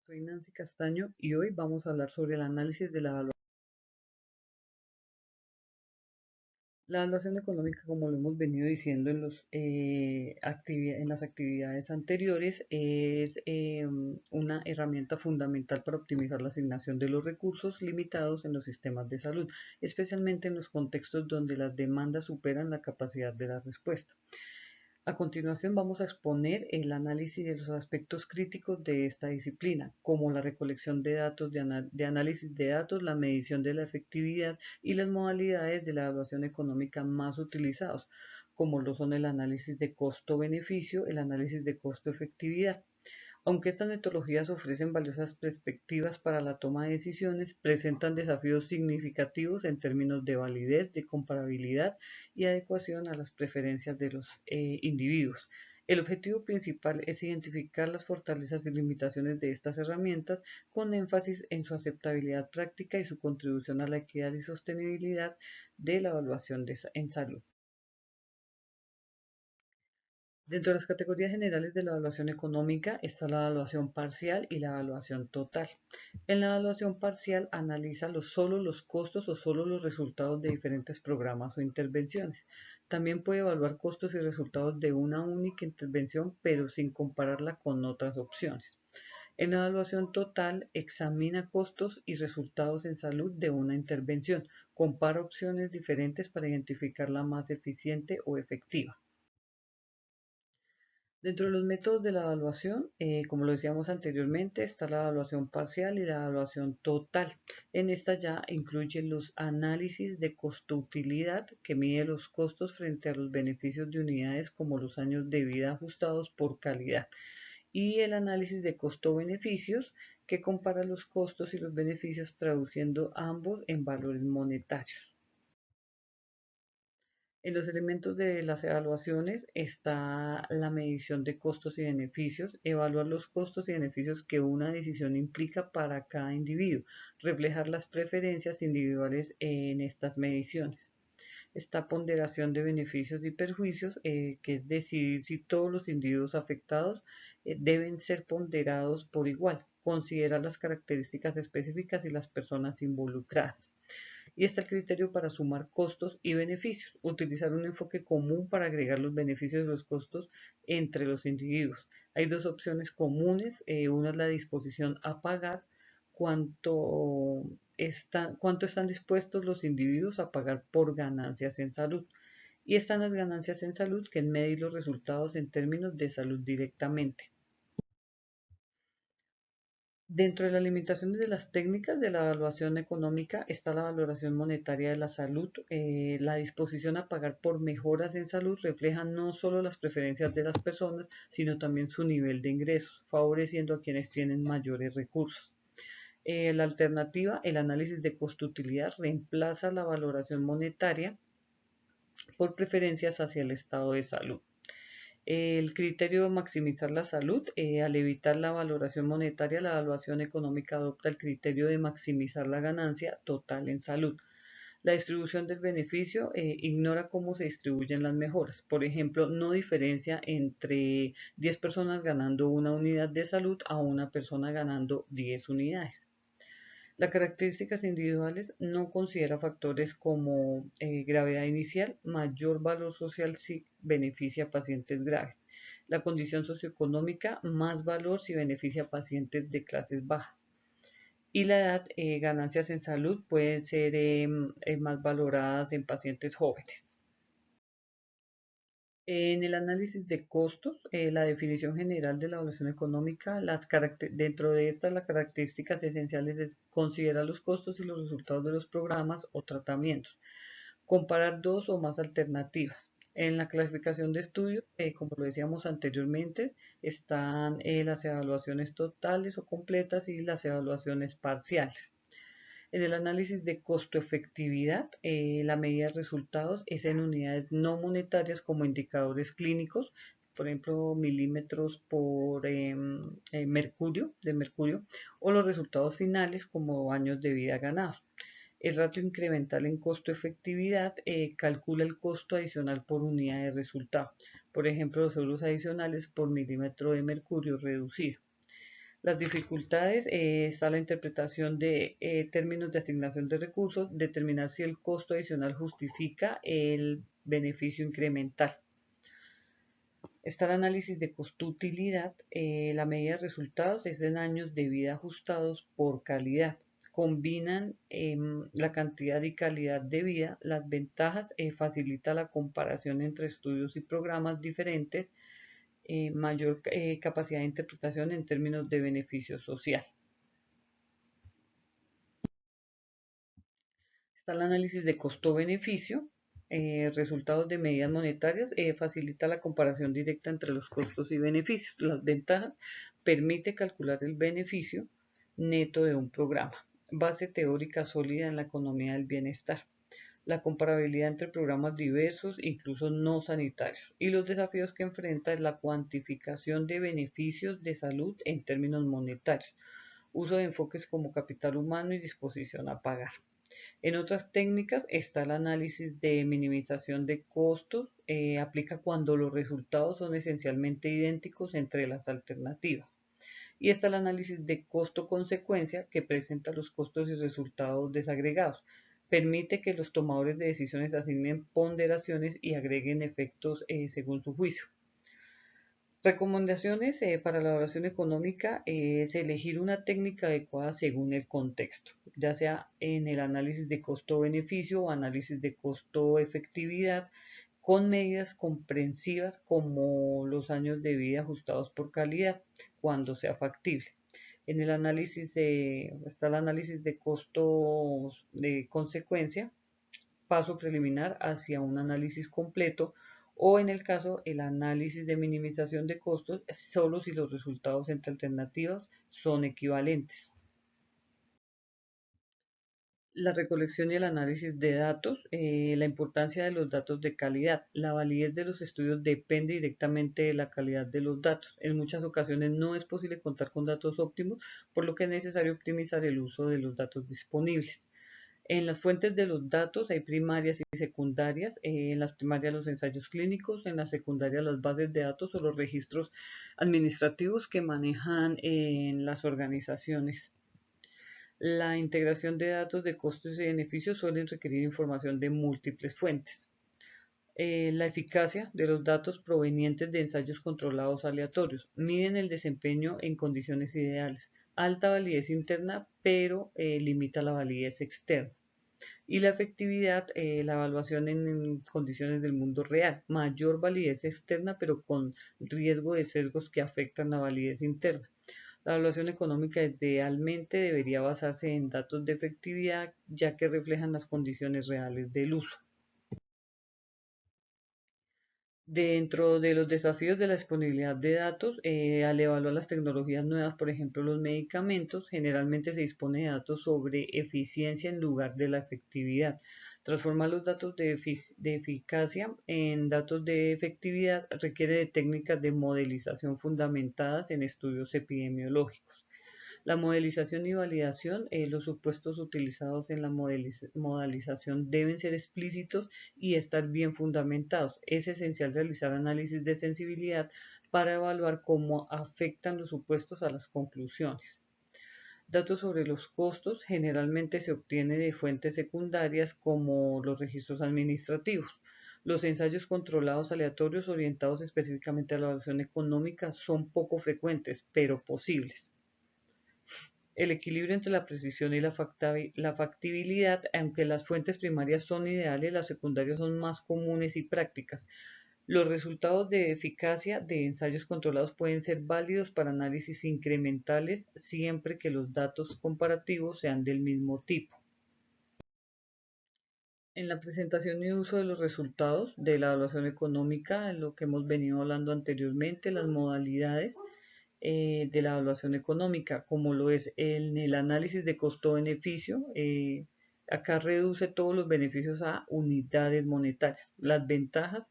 Soy Nancy Castaño y hoy vamos a hablar sobre el análisis de la evaluación. La evaluación económica, como lo hemos venido diciendo en las actividades anteriores, es una herramienta fundamental para optimizar la asignación de los recursos limitados en los sistemas de salud, especialmente en los contextos donde las demandas superan la capacidad de la respuesta. A continuación vamos a exponer el análisis de los aspectos críticos de esta disciplina, como la recolección de datos de análisis de datos, la medición de la efectividad y las modalidades de la evaluación económica más utilizados, como lo son el análisis de costo-beneficio, el análisis de costo-efectividad. Aunque estas metodologías ofrecen valiosas perspectivas para la toma de decisiones, presentan desafíos significativos en términos de validez, de comparabilidad y adecuación a las preferencias de los individuos. El objetivo principal es identificar las fortalezas y limitaciones de estas herramientas con énfasis en su aceptabilidad práctica y su contribución a la equidad y sostenibilidad de la evaluación en salud. Dentro de las categorías generales de la evaluación económica está la evaluación parcial y la evaluación total. En la evaluación parcial analiza solo los costos o solo los resultados de diferentes programas o intervenciones. También puede evaluar costos y resultados de una única intervención, pero sin compararla con otras opciones. En la evaluación total examina costos y resultados en salud de una intervención, compara opciones diferentes para identificar la más eficiente o efectiva. Dentro de los métodos de la evaluación, como lo decíamos anteriormente, está la evaluación parcial y la evaluación total. En esta ya incluyen los análisis de costo-utilidad, que mide los costos frente a los beneficios de unidades como los años de vida ajustados por calidad, y el análisis de costo-beneficios, que compara los costos y los beneficios traduciendo ambos en valores monetarios. En los elementos de las evaluaciones está la medición de costos y beneficios, evaluar los costos y beneficios que una decisión implica para cada individuo, reflejar las preferencias individuales en estas mediciones. Está ponderación de beneficios y perjuicios, que es decidir si todos los individuos afectados deben ser ponderados por igual, considerar las características específicas y las personas involucradas. Y está el criterio para sumar costos y beneficios, utilizar un enfoque común para agregar los beneficios y los costos entre los individuos. Hay dos opciones comunes, una es la disposición a pagar, cuánto están dispuestos los individuos a pagar por ganancias en salud. Y están las ganancias en salud, que es medir los resultados en términos de salud directamente. Dentro de las limitaciones de las técnicas de la evaluación económica está la valoración monetaria de la salud. La disposición a pagar por mejoras en salud refleja no solo las preferencias de las personas, sino también su nivel de ingresos, favoreciendo a quienes tienen mayores recursos. La alternativa, el análisis de costo-utilidad, reemplaza la valoración monetaria por preferencias hacia el estado de salud. El criterio de maximizar la salud, al evitar la valoración monetaria, la evaluación económica adopta el criterio de maximizar la ganancia total en salud. La distribución del beneficio ignora cómo se distribuyen las mejoras. Por ejemplo, no diferencia entre 10 personas ganando una unidad de salud a una persona ganando 10 unidades. Las características individuales no considera factores como gravedad inicial, mayor valor social si beneficia a pacientes graves. La condición socioeconómica, más valor si beneficia a pacientes de clases bajas. Y la edad, ganancias en salud pueden ser más valoradas en pacientes jóvenes. En el análisis de costos, la definición general de la evaluación económica, dentro de estas las características esenciales es considerar los costos y los resultados de los programas o tratamientos, comparar dos o más alternativas. En la clasificación de estudios, como lo decíamos anteriormente, están las evaluaciones totales o completas y las evaluaciones parciales. En el análisis de costo-efectividad, la medida de resultados es en unidades no monetarias como indicadores clínicos, por ejemplo, milímetros por mercurio, o los resultados finales como años de vida ganados. El ratio incremental en costo-efectividad calcula el costo adicional por unidad de resultado, por ejemplo, los euros adicionales por milímetro de mercurio reducido. Las dificultades está la interpretación de términos de asignación de recursos, determinar si el costo adicional justifica el beneficio incremental. Está el análisis de costo-utilidad. La medida de resultados es en años de vida ajustados por calidad. Combinan la cantidad y calidad de vida. Las ventajas facilita la comparación entre estudios y programas diferentes, mayor capacidad de interpretación en términos de beneficio social. Está el análisis de costo-beneficio. Resultados de medidas monetarias facilita la comparación directa entre los costos y beneficios. Las ventajas permite calcular el beneficio neto de un programa. Base teórica sólida en la economía del bienestar. La comparabilidad entre programas diversos, incluso no sanitarios. Y los desafíos que enfrenta es la cuantificación de beneficios de salud en términos monetarios. Uso de enfoques como capital humano y disposición a pagar. En otras técnicas está el análisis de minimización de costos. Aplica cuando los resultados son esencialmente idénticos entre las alternativas. Y está el análisis de costo-consecuencia, que presenta los costos y resultados desagregados. Permite que los tomadores de decisiones asignen ponderaciones y agreguen efectos según su juicio. Recomendaciones para la evaluación económica es elegir una técnica adecuada según el contexto, ya sea en el análisis de costo-beneficio o análisis de costo-efectividad, con medidas comprensivas como los años de vida ajustados por calidad, cuando sea factible. En el análisis está el análisis de costos de consecuencia, paso preliminar hacia un análisis completo, o en el caso el análisis de minimización de costos solo si los resultados entre alternativas son equivalentes. La recolección y el análisis de datos, la importancia de los datos de calidad. La validez de los estudios depende directamente de la calidad de los datos. En muchas ocasiones no es posible contar con datos óptimos, por lo que es necesario optimizar el uso de los datos disponibles. En las fuentes de los datos hay primarias y secundarias. En las primarias los ensayos clínicos, en las secundarias las bases de datos o los registros administrativos que manejan en las organizaciones. La integración de datos de costos y beneficios suelen requerir información de múltiples fuentes. La eficacia de los datos provenientes de ensayos controlados aleatorios. Miden el desempeño en condiciones ideales. Alta validez interna, pero limita la validez externa. Y la efectividad, la evaluación en condiciones del mundo real. Mayor validez externa, pero con riesgo de sesgos que afectan la validez interna. La evaluación económica idealmente debería basarse en datos de efectividad, ya que reflejan las condiciones reales del uso. Dentro de los desafíos de la disponibilidad de datos, al evaluar las tecnologías nuevas, por ejemplo los medicamentos, generalmente se dispone de datos sobre eficiencia en lugar de la efectividad. Transformar los datos de eficacia en datos de efectividad requiere de técnicas de modelización fundamentadas en estudios epidemiológicos. La modelización y validación, los supuestos utilizados en la modelización deben ser explícitos y estar bien fundamentados. Es esencial realizar análisis de sensibilidad para evaluar cómo afectan los supuestos a las conclusiones. Datos sobre los costos generalmente se obtiene de fuentes secundarias como los registros administrativos. Los ensayos controlados aleatorios orientados específicamente a la evaluación económica son poco frecuentes, pero posibles. El equilibrio entre la precisión y la factibilidad. Aunque las fuentes primarias son ideales, las secundarias son más comunes y prácticas. Los resultados de eficacia de ensayos controlados pueden ser válidos para análisis incrementales siempre que los datos comparativos sean del mismo tipo. En la presentación y uso de los resultados de la evaluación económica, en lo que hemos venido hablando anteriormente, las modalidades de la evaluación económica, como lo es en el análisis de costo-beneficio. Acá reduce todos los beneficios a unidades monetarias. Las ventajas: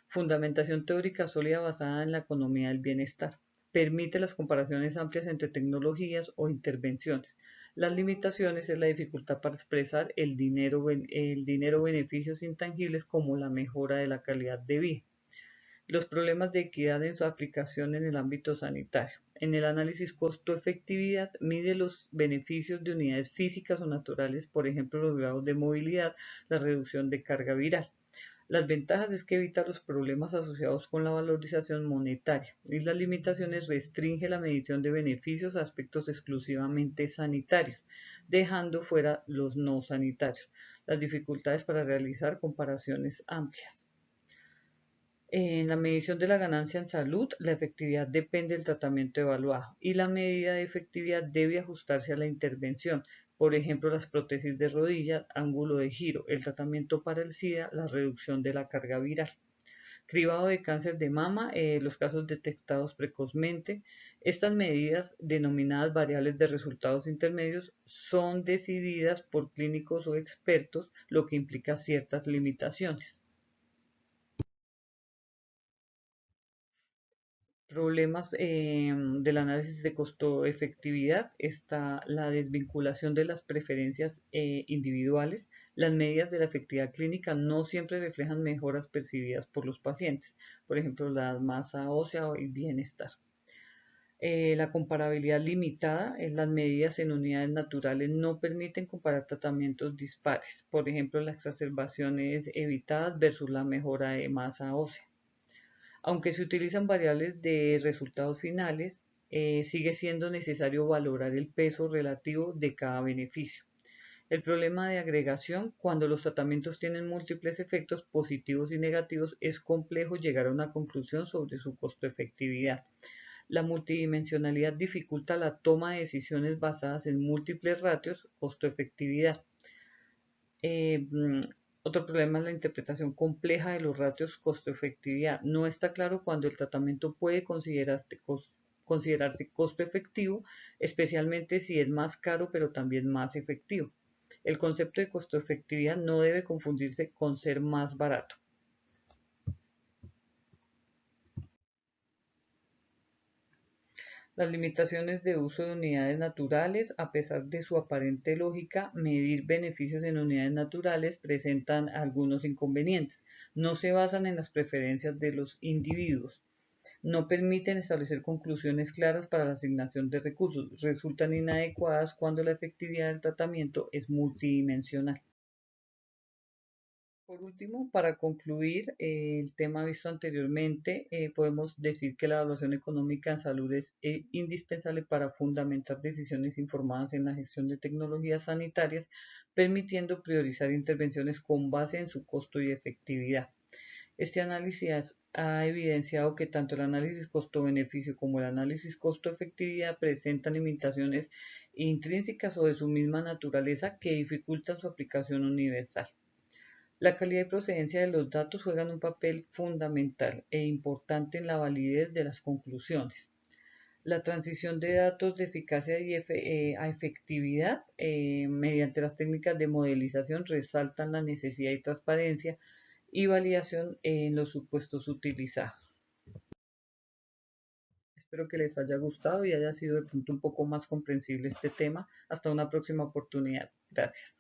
fundamentación teórica sólida basada en la economía del bienestar. Permite las comparaciones amplias entre tecnologías o intervenciones. Las limitaciones es la dificultad para expresar el dinero beneficios intangibles como la mejora de la calidad de vida. Los problemas de equidad en su aplicación en el ámbito sanitario. En el análisis costo-efectividad mide los beneficios de unidades físicas o naturales, por ejemplo, los grados de movilidad, la reducción de carga viral. Las ventajas es que evita los problemas asociados con la valorización monetaria y las limitaciones restringe la medición de beneficios a aspectos exclusivamente sanitarios, dejando fuera los no sanitarios. Las dificultades para realizar comparaciones amplias. En la medición de la ganancia en salud, la efectividad depende del tratamiento evaluado y la medida de efectividad debe ajustarse a la intervención. Por ejemplo, las prótesis de rodilla, ángulo de giro, el tratamiento para el SIDA, la reducción de la carga viral. Cribado de cáncer de mama, los casos detectados precozmente. Estas medidas, denominadas variables de resultados intermedios, son decididas por clínicos o expertos, lo que implica ciertas limitaciones. Problemas del análisis de costo-efectividad está la desvinculación de las preferencias individuales. Las medidas de la efectividad clínica no siempre reflejan mejoras percibidas por los pacientes, por ejemplo, la masa ósea o el bienestar. La comparabilidad limitada, las medidas en unidades naturales no permiten comparar tratamientos dispares, por ejemplo, las exacerbaciones evitadas versus la mejora de masa ósea. Aunque se utilizan variables de resultados finales, sigue siendo necesario valorar el peso relativo de cada beneficio. El problema de agregación, cuando los tratamientos tienen múltiples efectos positivos y negativos, es complejo llegar a una conclusión sobre su costo-efectividad. La multidimensionalidad dificulta la toma de decisiones basadas en múltiples ratios costo-efectividad. Eh, mm, Otro problema es la interpretación compleja de los ratios costo-efectividad. No está claro cuándo el tratamiento puede considerarse costo efectivo, especialmente si es más caro pero también más efectivo. El concepto de costo-efectividad no debe confundirse con ser más barato. Las limitaciones de uso de unidades naturales, a pesar de su aparente lógica, medir beneficios en unidades naturales presentan algunos inconvenientes. No se basan en las preferencias de los individuos. No permiten establecer conclusiones claras para la asignación de recursos. Resultan inadecuadas cuando la efectividad del tratamiento es multidimensional. Por último, para concluir el tema visto anteriormente, podemos decir que la evaluación económica en salud es indispensable para fundamentar decisiones informadas en la gestión de tecnologías sanitarias, permitiendo priorizar intervenciones con base en su costo y efectividad. Este análisis ha evidenciado que tanto el análisis costo-beneficio como el análisis costo-efectividad presentan limitaciones intrínsecas o de su misma naturaleza que dificultan su aplicación universal. La calidad y procedencia de los datos juegan un papel fundamental e importante en la validez de las conclusiones. La transición de datos de eficacia a efectividad mediante las técnicas de modelización resaltan la necesidad de transparencia y validación en los supuestos utilizados. Espero que les haya gustado y haya sido de pronto un poco más comprensible este tema. Hasta una próxima oportunidad. Gracias.